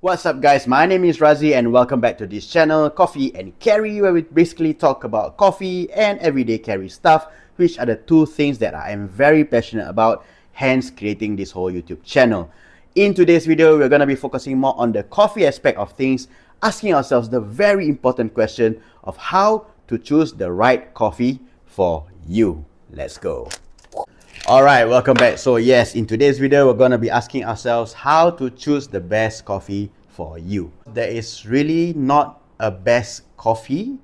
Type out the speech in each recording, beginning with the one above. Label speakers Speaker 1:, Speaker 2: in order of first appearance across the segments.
Speaker 1: What's up guys, my name is Razi and welcome back to this channel, Coffee and Carry, where we basically talk about coffee and everyday carry stuff, which are the two things that I am very passionate about, hence creating this whole YouTube channel. In today's video, we're going to be focusing more on the coffee aspect of things, asking ourselves the very important question of how to choose the right coffee for you. Let's go. Alright, welcome back. So yes, in today's video, we're going to be asking ourselves how to choose the best coffee for you. There is really not a best coffee,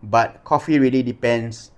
Speaker 1: but coffee really depends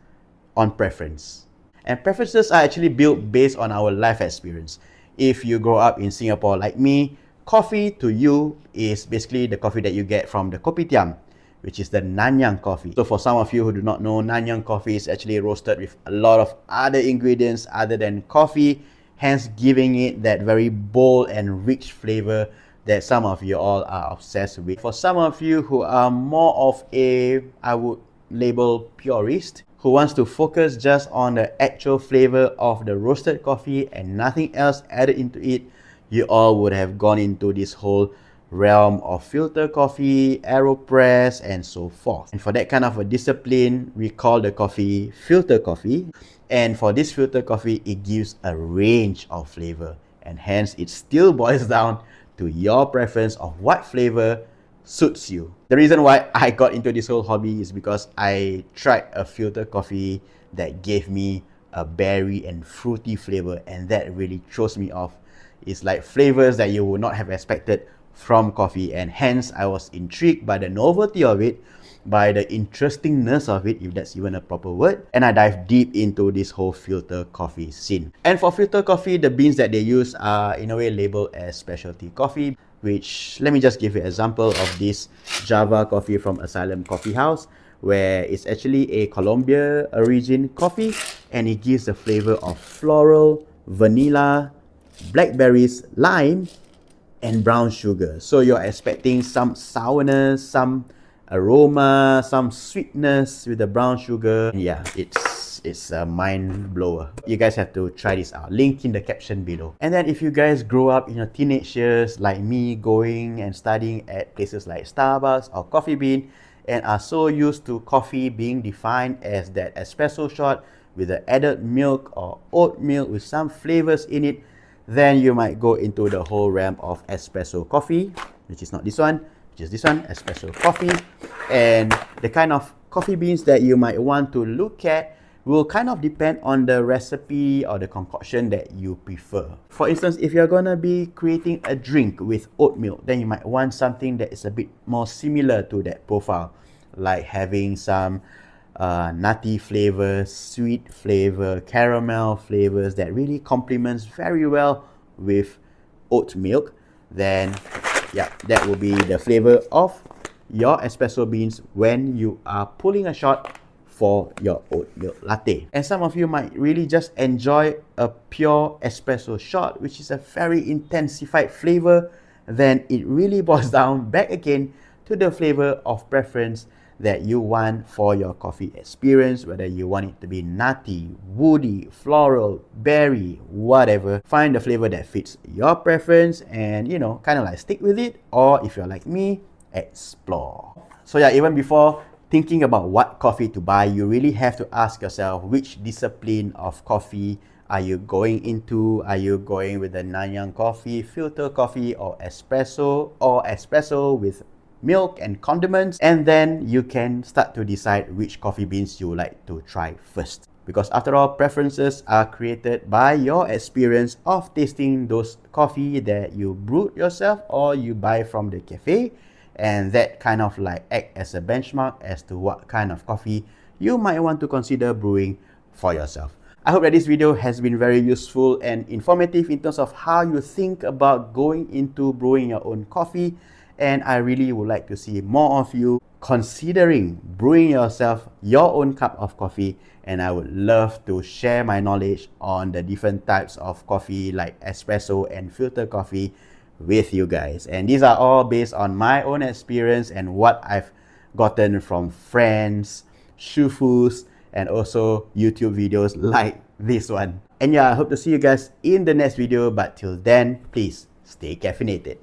Speaker 1: on preference. And preferences are actually built based on our life experience. If you grow up in Singapore like me, coffee to you is basically the coffee that you get from the kopitiam, which is the Nanyang coffee. So for some of you who do not know, Nanyang coffee is actually roasted with a lot of other ingredients other than coffee, hence giving it that very bold and rich flavor that some of you all are obsessed with. For some of you who are more of a, I would label purist, who wants to focus just on the actual flavor of the roasted coffee and nothing else added into it, you all would have gone into this whole realm of filter coffee, AeroPress, and so forth. And for that kind of a discipline, we call the coffee filter coffee. And for this filter coffee, it gives a range of flavor, and hence it still boils down to your preference of what flavor suits you. The reason why I got into this whole hobby is because I tried a filter coffee that gave me a berry and fruity flavor, and that really throws me off. It's like flavors that you would not have expected from coffee, and hence I was intrigued by the novelty of it, by the interestingness of it, if that's even a proper word, and I dive deep into this whole filter coffee scene. And for filter coffee, the beans that they use are in a way labeled as specialty coffee, which, let me just give you an example of this Java coffee from Asylum Coffee House, where it's actually a Colombia origin coffee, and it gives the flavor of floral, vanilla, blackberries, lime, and brown sugar. So you're expecting some sourness, some aroma, some sweetness with the brown sugar. Yeah, it's a mind blower. You guys have to try this out. Link in the caption below. And then if you guys grow up in your teenage years like me, going and studying at places like Starbucks or Coffee Bean, and are so used to coffee being defined as that espresso shot with the added milk or oat milk with some flavors in it, then you might go into the whole realm of espresso coffee, which is not this one, which is this one, espresso coffee. And the kind of coffee beans that you might want to look at will kind of depend on the recipe or the concoction that you prefer. For instance, if you're gonna be creating a drink with oat milk, then you might want something that is a bit more similar to that profile, like having some nutty flavors, sweet flavor, caramel flavors that really complements very well with oat milk. Then yeah, that will be the flavor of your espresso beans when you are pulling a shot for your oat milk latte. And some of you might really just enjoy a pure espresso shot, which is a very intensified flavor. Then it really boils down back again to the flavor of preference that you want for your coffee experience, whether you want it to be nutty, woody, floral, berry, whatever. Find the flavor that fits your preference and, you know, kind of like stick with it, or if you're like me, explore. So yeah, even before thinking about what coffee to buy, you really have to ask yourself, which discipline of coffee are you going into? Are you going with the Nanyang coffee, filter coffee, or espresso with milk and condiments? And then you can start to decide which coffee beans you like to try first. Because after all, preferences are created by your experience of tasting those coffee that you brewed yourself or you buy from the cafe, and that kind of like act as a benchmark as to what kind of coffee you might want to consider brewing for yourself. I hope that this video has been very useful and informative in terms of how you think about going into brewing your own coffee. And I really would like to see more of you considering brewing yourself your own cup of coffee. And I would love to share my knowledge on the different types of coffee like espresso and filter coffee with you guys. And these are all based on my own experience and what I've gotten from friends, shufus, and also YouTube videos like this one. And yeah, I hope to see you guys in the next video. But till then, please stay caffeinated.